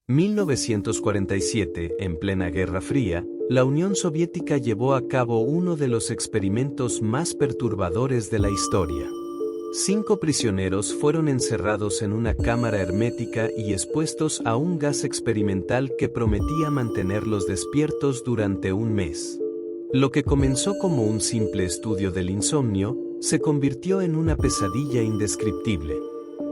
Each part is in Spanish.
1947, en plena Guerra Fría, la Unión Soviética llevó a cabo uno de los experimentos más perturbadores de la historia. 5 prisioneros fueron encerrados en una cámara hermética y expuestos a un gas experimental que prometía mantenerlos despiertos durante un mes. Lo que comenzó como un simple estudio del insomnio, se convirtió en una pesadilla indescriptible.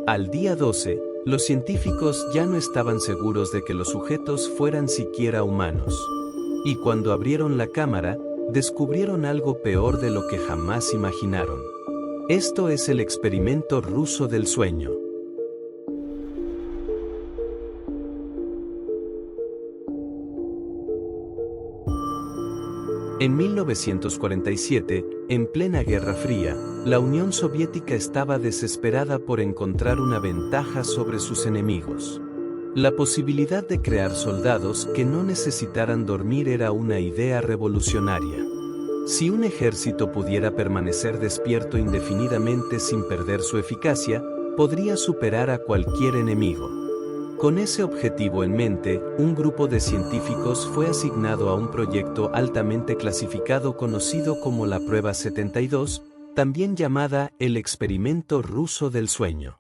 Al día 12, los científicos ya no estaban seguros de que los sujetos fueran siquiera humanos. Y cuando abrieron la cámara, descubrieron algo peor de lo que jamás imaginaron. Esto es el experimento ruso del sueño. En 1947, en plena Guerra Fría, la Unión Soviética estaba desesperada por encontrar una ventaja sobre sus enemigos. La posibilidad de crear soldados que no necesitaran dormir era una idea revolucionaria. Si un ejército pudiera permanecer despierto indefinidamente sin perder su eficacia, podría superar a cualquier enemigo. Con ese objetivo en mente, un grupo de científicos fue asignado a un proyecto altamente clasificado conocido como la Prueba 72, también llamada el experimento ruso del sueño.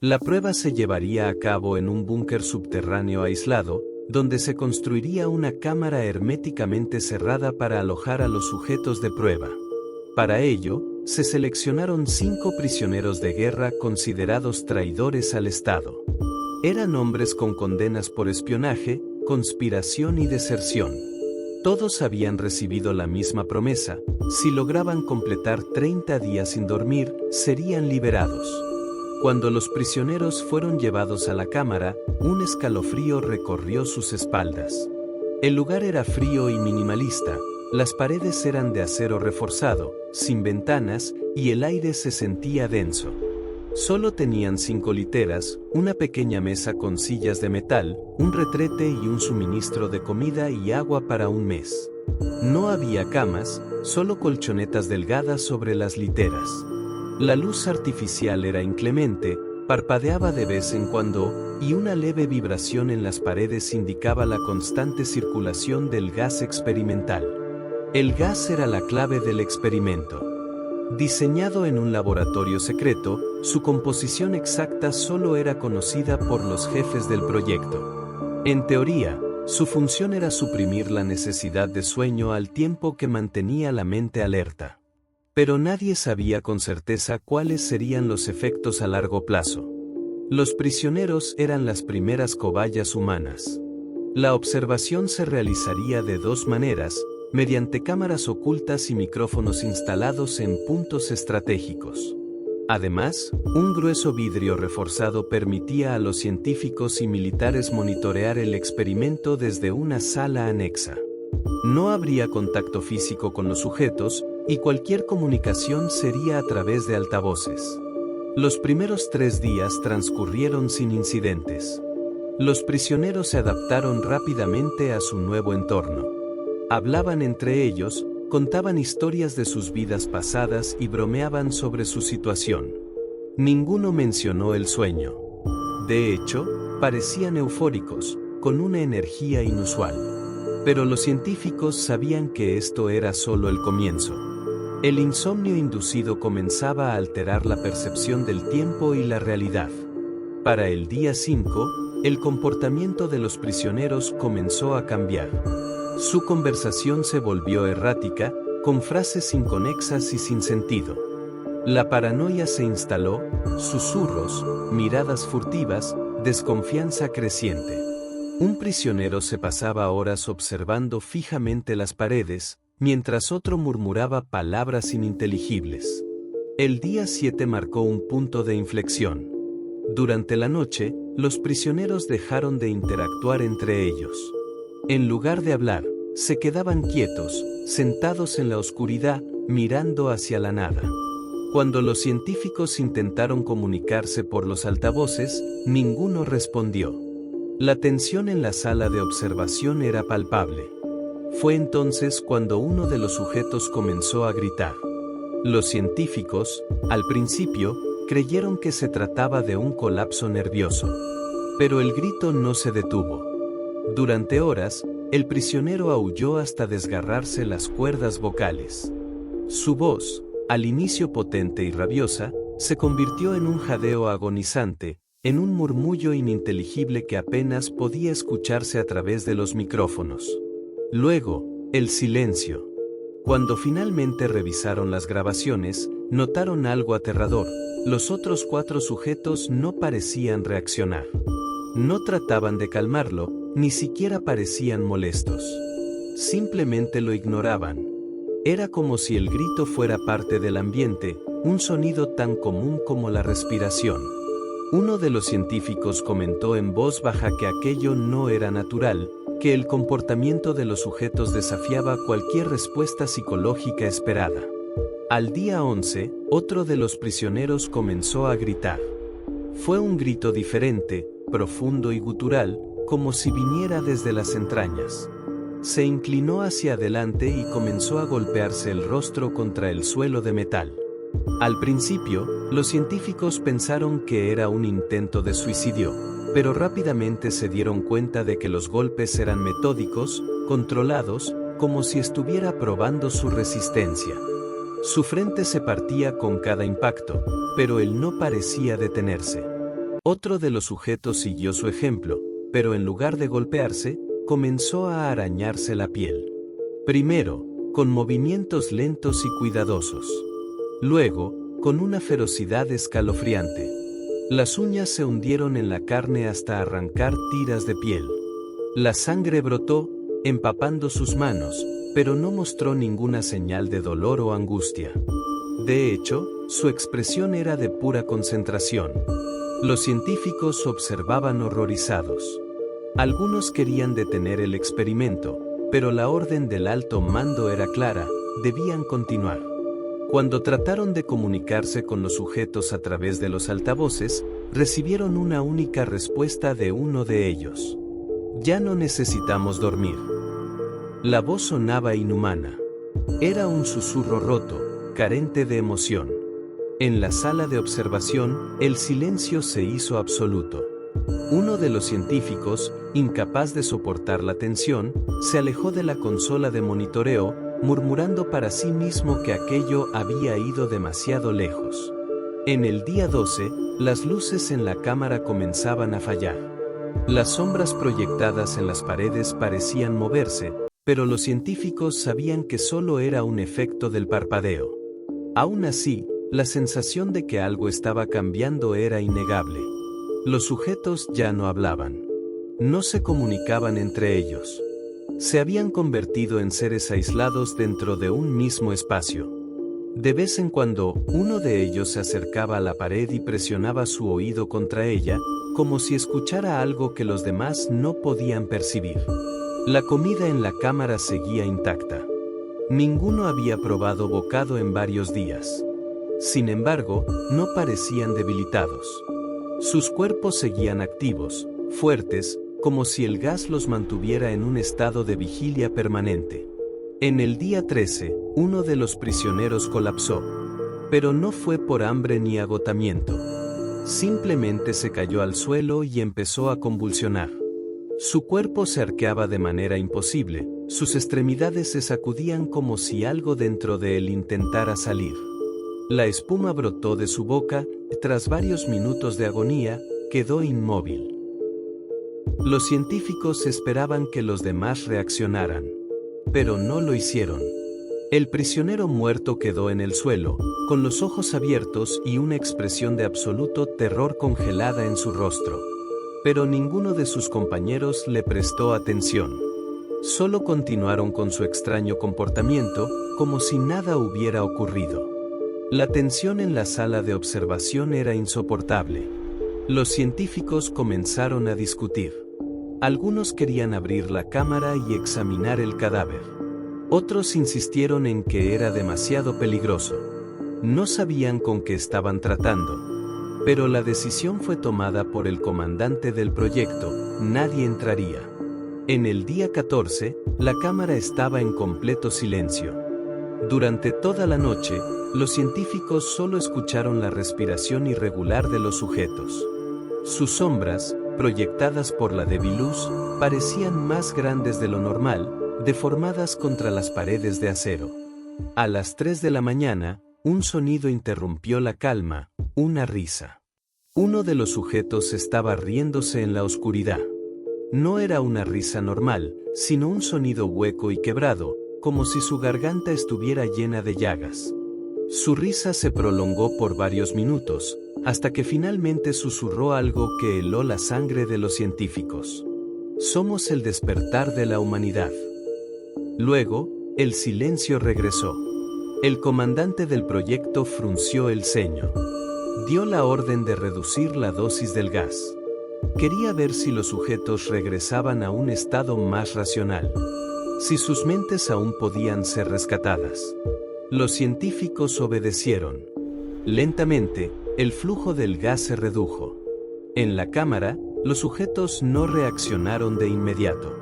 La prueba se llevaría a cabo en un búnker subterráneo aislado, donde se construiría una cámara herméticamente cerrada para alojar a los sujetos de prueba. Para ello, se seleccionaron 5 prisioneros de guerra considerados traidores al Estado. Eran hombres con condenas por espionaje, conspiración y deserción. Todos habían recibido la misma promesa: si lograban completar 30 días sin dormir, serían liberados. Cuando los prisioneros fueron llevados a la cámara, un escalofrío recorrió sus espaldas. El lugar era frío y minimalista, las paredes eran de acero reforzado, sin ventanas, y el aire se sentía denso. Solo tenían 5 literas, una pequeña mesa con sillas de metal, un retrete y un suministro de comida y agua para un mes. No había camas, solo colchonetas delgadas sobre las literas. La luz artificial era inclemente, parpadeaba de vez en cuando, y una leve vibración en las paredes indicaba la constante circulación del gas experimental. El gas era la clave del experimento. Diseñado en un laboratorio secreto, su composición exacta solo era conocida por los jefes del proyecto. En teoría, su función era suprimir la necesidad de sueño al tiempo que mantenía la mente alerta. Pero nadie sabía con certeza cuáles serían los efectos a largo plazo. Los prisioneros eran las primeras cobayas humanas. La observación se realizaría de 2 maneras, mediante cámaras ocultas y micrófonos instalados en puntos estratégicos. Además, un grueso vidrio reforzado permitía a los científicos y militares monitorear el experimento desde una sala anexa. No habría contacto físico con los sujetos, y cualquier comunicación sería a través de altavoces. Los primeros 3 días transcurrieron sin incidentes. Los prisioneros se adaptaron rápidamente a su nuevo entorno. Hablaban entre ellos, contaban historias de sus vidas pasadas y bromeaban sobre su situación. Ninguno mencionó el sueño. De hecho, parecían eufóricos, con una energía inusual. Pero los científicos sabían que esto era solo el comienzo. El insomnio inducido comenzaba a alterar la percepción del tiempo y la realidad. Para el día 5, el comportamiento de los prisioneros comenzó a cambiar. Su conversación se volvió errática, con frases inconexas y sin sentido. La paranoia se instaló, susurros, miradas furtivas, desconfianza creciente. Un prisionero se pasaba horas observando fijamente las paredes, mientras otro murmuraba palabras ininteligibles. El día 7 marcó un punto de inflexión. Durante la noche, los prisioneros dejaron de interactuar entre ellos. En lugar de hablar, se quedaban quietos, sentados en la oscuridad, mirando hacia la nada. Cuando los científicos intentaron comunicarse por los altavoces, ninguno respondió. La tensión en la sala de observación era palpable. Fue entonces cuando uno de los sujetos comenzó a gritar. Los científicos, al principio, creyeron que se trataba de un colapso nervioso. Pero el grito no se detuvo. Durante horas, el prisionero aulló hasta desgarrarse las cuerdas vocales. Su voz, al inicio potente y rabiosa, se convirtió en un jadeo agonizante, en un murmullo ininteligible que apenas podía escucharse a través de los micrófonos. Luego, el silencio. Cuando finalmente revisaron las grabaciones, notaron algo aterrador: los otros 4 sujetos no parecían reaccionar. No trataban de calmarlo, ni siquiera parecían molestos. Simplemente lo ignoraban. Era como si el grito fuera parte del ambiente, un sonido tan común como la respiración. Uno de los científicos comentó en voz baja que aquello no era natural, que el comportamiento de los sujetos desafiaba cualquier respuesta psicológica esperada. Al día 11, otro de los prisioneros comenzó a gritar. Fue un grito diferente, profundo y gutural, como si viniera desde las entrañas. Se inclinó hacia adelante y comenzó a golpearse el rostro contra el suelo de metal. Al principio, los científicos pensaron que era un intento de suicidio, pero rápidamente se dieron cuenta de que los golpes eran metódicos, controlados, como si estuviera probando su resistencia. Su frente se partía con cada impacto, pero él no parecía detenerse. Otro de los sujetos siguió su ejemplo, pero en lugar de golpearse, comenzó a arañarse la piel. Primero, con movimientos lentos y cuidadosos. Luego, con una ferocidad escalofriante. Las uñas se hundieron en la carne hasta arrancar tiras de piel. La sangre brotó, empapando sus manos, pero no mostró ninguna señal de dolor o angustia. De hecho, su expresión era de pura concentración. Los científicos observaban horrorizados. Algunos querían detener el experimento, pero la orden del alto mando era clara: debían continuar. Cuando trataron de comunicarse con los sujetos a través de los altavoces, recibieron una única respuesta de uno de ellos: ya no necesitamos dormir. La voz sonaba inhumana. Era un susurro roto, carente de emoción. En la sala de observación, el silencio se hizo absoluto. Uno de los científicos, incapaz de soportar la tensión, se alejó de la consola de monitoreo, murmurando para sí mismo que aquello había ido demasiado lejos. En el día 12, las luces en la cámara comenzaban a fallar. Las sombras proyectadas en las paredes parecían moverse, pero los científicos sabían que solo era un efecto del parpadeo. Aún así, la sensación de que algo estaba cambiando era innegable. Los sujetos ya no hablaban. No se comunicaban entre ellos. Se habían convertido en seres aislados dentro de un mismo espacio. De vez en cuando, uno de ellos se acercaba a la pared y presionaba su oído contra ella, como si escuchara algo que los demás no podían percibir. La comida en la cámara seguía intacta. Ninguno había probado bocado en varios días. Sin embargo, no parecían debilitados. Sus cuerpos seguían activos, fuertes, como si el gas los mantuviera en un estado de vigilia permanente. En el día 13, uno de los prisioneros colapsó. Pero no fue por hambre ni agotamiento. Simplemente se cayó al suelo y empezó a convulsionar. Su cuerpo se arqueaba de manera imposible, sus extremidades se sacudían como si algo dentro de él intentara salir. La espuma brotó de su boca, y tras varios minutos de agonía, quedó inmóvil. Los científicos esperaban que los demás reaccionaran, pero no lo hicieron. El prisionero muerto quedó en el suelo, con los ojos abiertos y una expresión de absoluto terror congelada en su rostro. Pero ninguno de sus compañeros le prestó atención. Solo continuaron con su extraño comportamiento, como si nada hubiera ocurrido. La tensión en la sala de observación era insoportable. Los científicos comenzaron a discutir. Algunos querían abrir la cámara y examinar el cadáver. Otros insistieron en que era demasiado peligroso. No sabían con qué estaban tratando. Pero la decisión fue tomada por el comandante del proyecto: nadie entraría. En el día 14, la cámara estaba en completo silencio. Durante toda la noche, los científicos solo escucharon la respiración irregular de los sujetos. Sus sombras, proyectadas por la débil luz, parecían más grandes de lo normal, deformadas contra las paredes de acero. A las 3 de la mañana, un sonido interrumpió la calma, una risa. Uno de los sujetos estaba riéndose en la oscuridad. No era una risa normal, sino un sonido hueco y quebrado, como si su garganta estuviera llena de llagas. Su risa se prolongó por varios minutos, hasta que finalmente susurró algo que heló la sangre de los científicos. Somos el despertar de la humanidad. Luego, el silencio regresó. El comandante del proyecto frunció el ceño. Dio la orden de reducir la dosis del gas. Quería ver si los sujetos regresaban a un estado más racional, si sus mentes aún podían ser rescatadas. Los científicos obedecieron. Lentamente, el flujo del gas se redujo. En la cámara, los sujetos no reaccionaron de inmediato.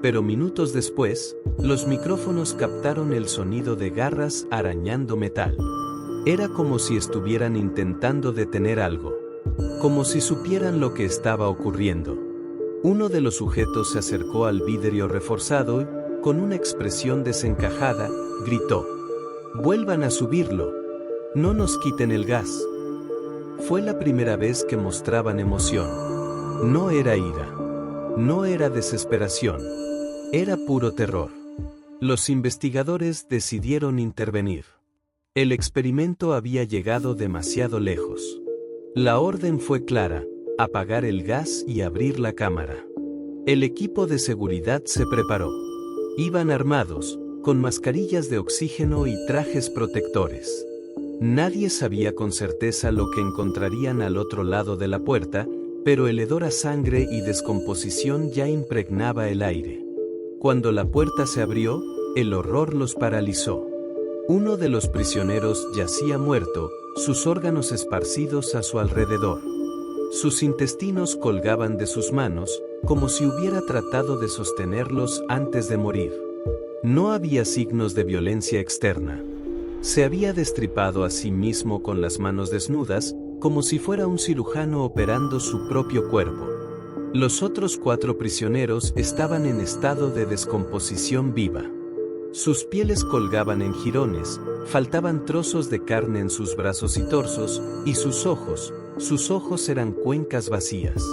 Pero minutos después, los micrófonos captaron el sonido de garras arañando metal. Era como si estuvieran intentando detener algo. Como si supieran lo que estaba ocurriendo. Uno de los sujetos se acercó al vidrio reforzado y, con una expresión desencajada, gritó: «¡Vuelvan a subirlo! ¡No nos quiten el gas!». Fue la primera vez que mostraban emoción. No era ira. No era desesperación. Era puro terror. Los investigadores decidieron intervenir. El experimento había llegado demasiado lejos. La orden fue clara: apagar el gas y abrir la cámara. El equipo de seguridad se preparó. Iban armados, con mascarillas de oxígeno y trajes protectores. Nadie sabía con certeza lo que encontrarían al otro lado de la puerta, pero el hedor a sangre y descomposición ya impregnaba el aire. Cuando la puerta se abrió, el horror los paralizó. Uno de los prisioneros yacía muerto, sus órganos esparcidos a su alrededor. Sus intestinos colgaban de sus manos, como si hubiera tratado de sostenerlos antes de morir. No había signos de violencia externa. Se había destripado a sí mismo con las manos desnudas, como si fuera un cirujano operando su propio cuerpo. Los otros 4 prisioneros estaban en estado de descomposición viva. Sus pieles colgaban en jirones, faltaban trozos de carne en sus brazos y torsos, y sus ojos eran cuencas vacías.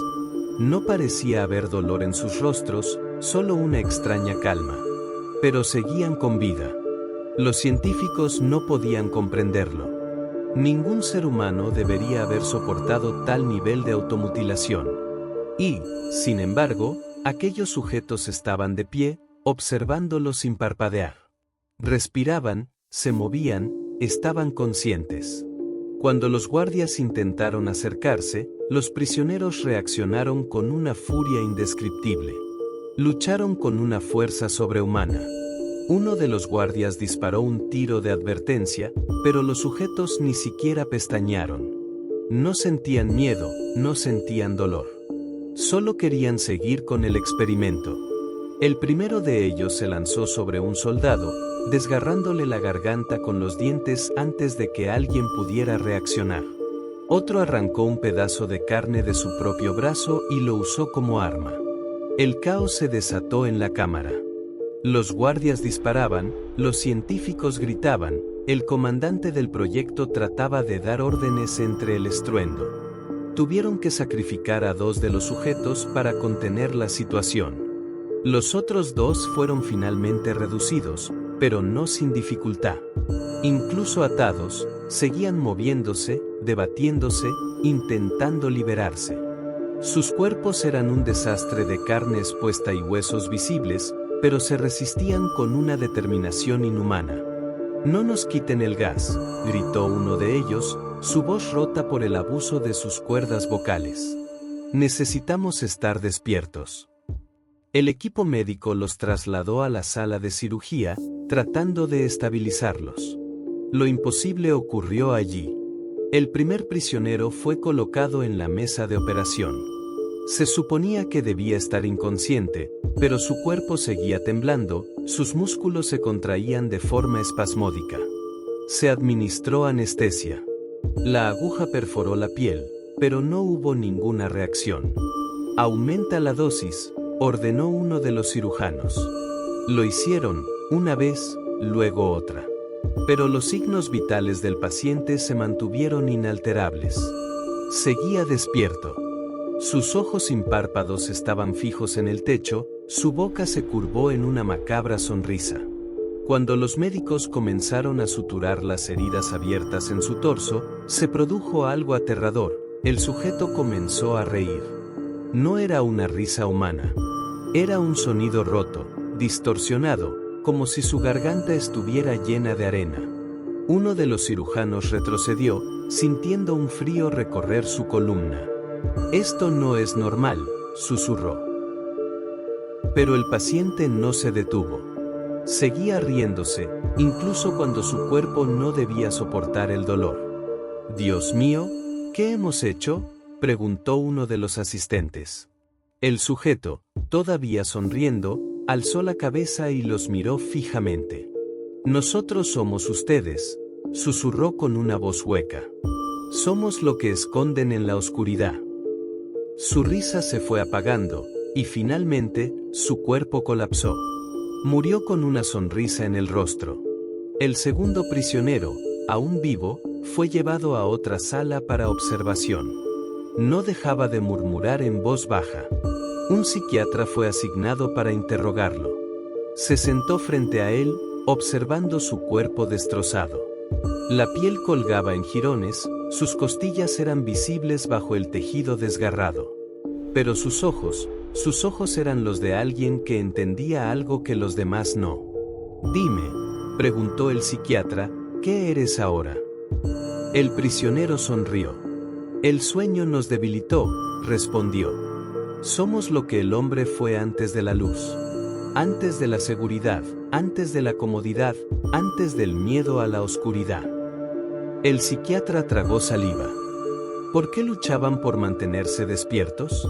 No parecía haber dolor en sus rostros, solo una extraña calma. Pero seguían con vida. Los científicos no podían comprenderlo. Ningún ser humano debería haber soportado tal nivel de automutilación. Y, sin embargo, aquellos sujetos estaban de pie, observándolos sin parpadear. Respiraban, se movían, estaban conscientes. Cuando los guardias intentaron acercarse, los prisioneros reaccionaron con una furia indescriptible. Lucharon con una fuerza sobrehumana. Uno de los guardias disparó un tiro de advertencia, pero los sujetos ni siquiera pestañearon. No sentían miedo, no sentían dolor. Solo querían seguir con el experimento. El primero de ellos se lanzó sobre un soldado, desgarrándole la garganta con los dientes antes de que alguien pudiera reaccionar. Otro arrancó un pedazo de carne de su propio brazo y lo usó como arma. El caos se desató en la cámara. Los guardias disparaban, los científicos gritaban, el comandante del proyecto trataba de dar órdenes entre el estruendo. Tuvieron que sacrificar a 2 de los sujetos para contener la situación. Los otros 2 fueron finalmente reducidos, pero no sin dificultad. Incluso atados, seguían moviéndose, debatiéndose, intentando liberarse. Sus cuerpos eran un desastre de carne expuesta y huesos visibles, pero se resistían con una determinación inhumana. «No nos quiten el gas», gritó uno de ellos, su voz rota por el abuso de sus cuerdas vocales. «Necesitamos estar despiertos». El equipo médico los trasladó a la sala de cirugía, tratando de estabilizarlos. Lo imposible ocurrió allí. El primer prisionero fue colocado en la mesa de operación. Se suponía que debía estar inconsciente, pero su cuerpo seguía temblando, sus músculos se contraían de forma espasmódica. Se administró anestesia. La aguja perforó la piel, pero no hubo ninguna reacción. Aumenta la dosis, ordenó uno de los cirujanos. Lo hicieron, una vez, luego otra. Pero los signos vitales del paciente se mantuvieron inalterables. Seguía despierto. Sus ojos sin párpados estaban fijos en el techo, su boca se curvó en una macabra sonrisa. Cuando los médicos comenzaron a suturar las heridas abiertas en su torso, se produjo algo aterrador. El sujeto comenzó a reír. No era una risa humana. Era un sonido roto, distorsionado, como si su garganta estuviera llena de arena. Uno de los cirujanos retrocedió, sintiendo un frío recorrer su columna. «Esto no es normal», susurró. Pero el paciente no se detuvo. Seguía riéndose, incluso cuando su cuerpo no debía soportar el dolor. «Dios mío, ¿qué hemos hecho?», preguntó uno de los asistentes. El sujeto, todavía sonriendo, alzó la cabeza y los miró fijamente. «Nosotros somos ustedes», susurró con una voz hueca. «Somos lo que esconden en la oscuridad». Su risa se fue apagando, y finalmente, su cuerpo colapsó. Murió con una sonrisa en el rostro. El segundo prisionero, aún vivo, fue llevado a otra sala para observación. No dejaba de murmurar en voz baja. Un psiquiatra fue asignado para interrogarlo. Se sentó frente a él, observando su cuerpo destrozado. La piel colgaba en jirones, sus costillas eran visibles bajo el tejido desgarrado. Pero sus ojos eran los de alguien que entendía algo que los demás no. «Dime», preguntó el psiquiatra, «¿qué eres ahora?». El prisionero sonrió. «El sueño nos debilitó», respondió. «Somos lo que el hombre fue antes de la luz. Antes de la seguridad, antes de la comodidad, antes del miedo a la oscuridad». El psiquiatra tragó saliva. ¿Por qué luchaban por mantenerse despiertos?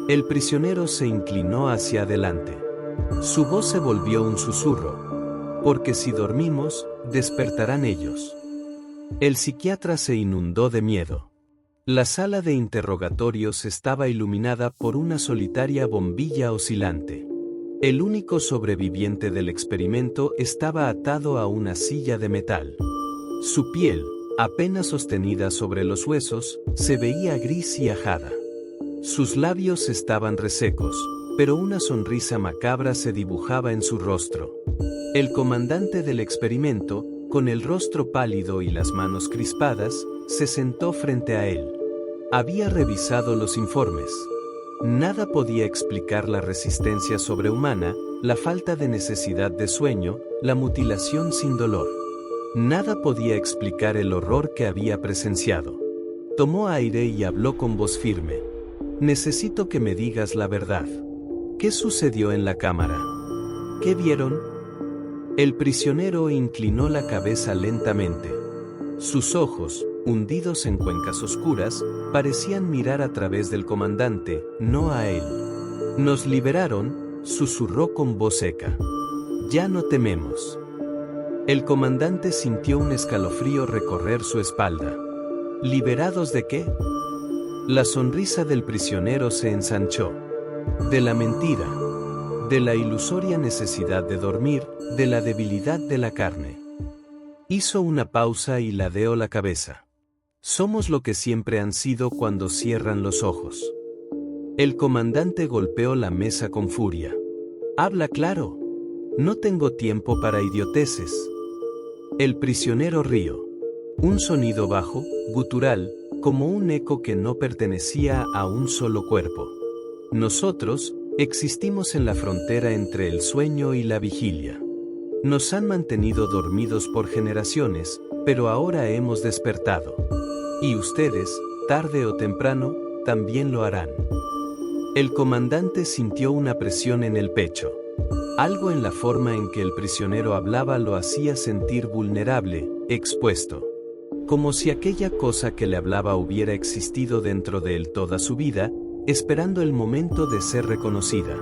El prisionero se inclinó hacia adelante. Su voz se volvió un susurro. «Porque si dormimos, despertarán ellos». El psiquiatra se inundó de miedo. La sala de interrogatorios estaba iluminada por una solitaria bombilla oscilante. El único sobreviviente del experimento estaba atado a una silla de metal. Su piel, apenas sostenida sobre los huesos, se veía gris y ajada. Sus labios estaban resecos, pero una sonrisa macabra se dibujaba en su rostro. El comandante del experimento, con el rostro pálido y las manos crispadas, se sentó frente a él. Había revisado los informes. Nada podía explicar la resistencia sobrehumana, la falta de necesidad de sueño, la mutilación sin dolor. Nada podía explicar el horror que había presenciado. Tomó aire y habló con voz firme. «Necesito que me digas la verdad. ¿Qué sucedió en la cámara? ¿Qué vieron?». El prisionero inclinó la cabeza lentamente. Sus ojos, hundidos en cuencas oscuras, parecían mirar a través del comandante, no a él. «Nos liberaron», susurró con voz seca. «Ya no tememos». El comandante sintió un escalofrío recorrer su espalda. ¿Liberados de qué? La sonrisa del prisionero se ensanchó. De la mentira, de la ilusoria necesidad de dormir, de la debilidad de la carne. Hizo una pausa y ladeó la cabeza. «Somos lo que siempre han sido cuando cierran los ojos». El comandante golpeó la mesa con furia. «Habla claro. No tengo tiempo para idioteces». El prisionero rió. Un sonido bajo, gutural, como un eco que no pertenecía a un solo cuerpo. «Nosotros, existimos en la frontera entre el sueño y la vigilia. Nos han mantenido dormidos por generaciones, pero ahora hemos despertado. Y ustedes, tarde o temprano, también lo harán». El comandante sintió una presión en el pecho. Algo en la forma en que el prisionero hablaba lo hacía sentir vulnerable, expuesto. Como si aquella cosa que le hablaba hubiera existido dentro de él toda su vida, esperando el momento de ser reconocida.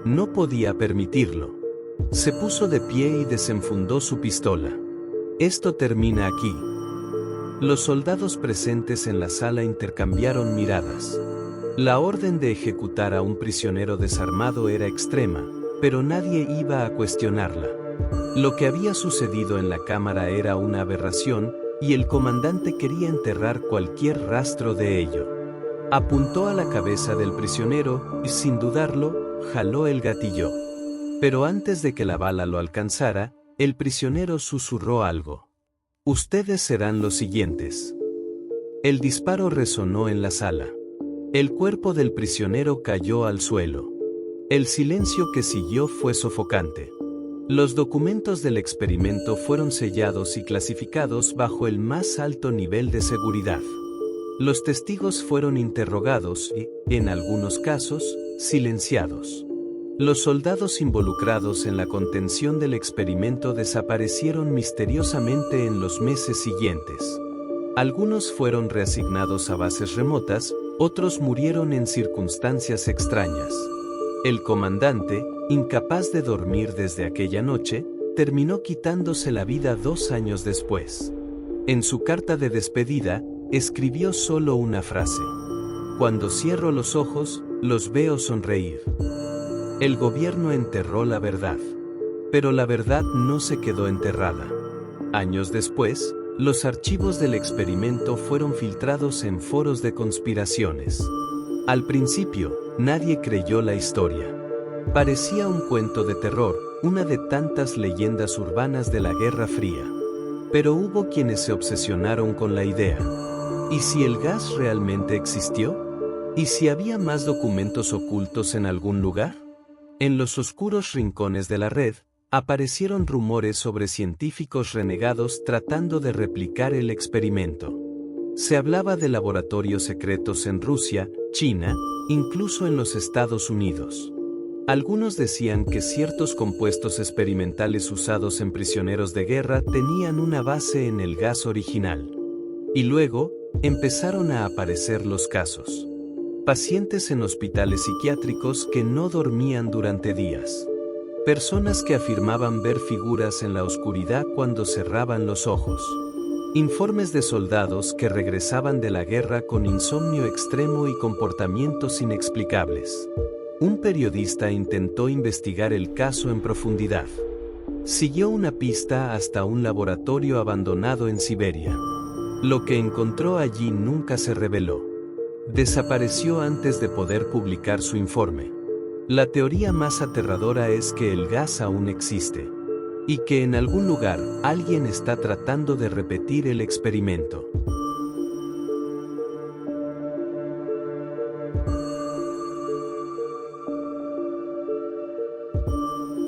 No podía permitirlo. Se puso de pie y desenfundó su pistola. «Esto termina aquí». Los soldados presentes en la sala intercambiaron miradas. La orden de ejecutar a un prisionero desarmado era extrema, pero nadie iba a cuestionarla. Lo que había sucedido en la cámara era una aberración, y el comandante quería enterrar cualquier rastro de ello. Apuntó a la cabeza del prisionero y, sin dudarlo, jaló el gatillo. Pero antes de que la bala lo alcanzara, el prisionero susurró algo. «Ustedes serán los siguientes». El disparo resonó en la sala. El cuerpo del prisionero cayó al suelo. El silencio que siguió fue sofocante. Los documentos del experimento fueron sellados y clasificados bajo el más alto nivel de seguridad. Los testigos fueron interrogados y, en algunos casos, silenciados. Los soldados involucrados en la contención del experimento desaparecieron misteriosamente en los meses siguientes. Algunos fueron reasignados a bases remotas, otros murieron en circunstancias extrañas. El comandante, incapaz de dormir desde aquella noche, terminó quitándose la vida 2 años después. En su carta de despedida, escribió solo una frase: «Cuando cierro los ojos, los veo sonreír». El gobierno enterró la verdad. Pero la verdad no se quedó enterrada. Años después, los archivos del experimento fueron filtrados en foros de conspiraciones. Al principio, nadie creyó la historia. Parecía un cuento de terror, una de tantas leyendas urbanas de la Guerra Fría. Pero hubo quienes se obsesionaron con la idea. ¿Y si el gas realmente existió? ¿Y si había más documentos ocultos en algún lugar? En los oscuros rincones de la red, aparecieron rumores sobre científicos renegados tratando de replicar el experimento. Se hablaba de laboratorios secretos en Rusia, China, incluso en los Estados Unidos. Algunos decían que ciertos compuestos experimentales usados en prisioneros de guerra tenían una base en el gas original. Y luego, empezaron a aparecer los casos. Pacientes en hospitales psiquiátricos que no dormían durante días. Personas que afirmaban ver figuras en la oscuridad cuando cerraban los ojos. Informes de soldados que regresaban de la guerra con insomnio extremo y comportamientos inexplicables. Un periodista intentó investigar el caso en profundidad. Siguió una pista hasta un laboratorio abandonado en Siberia. Lo que encontró allí nunca se reveló. Desapareció antes de poder publicar su informe. La teoría más aterradora es que el gas aún existe. Y que en algún lugar, alguien está tratando de repetir el experimento.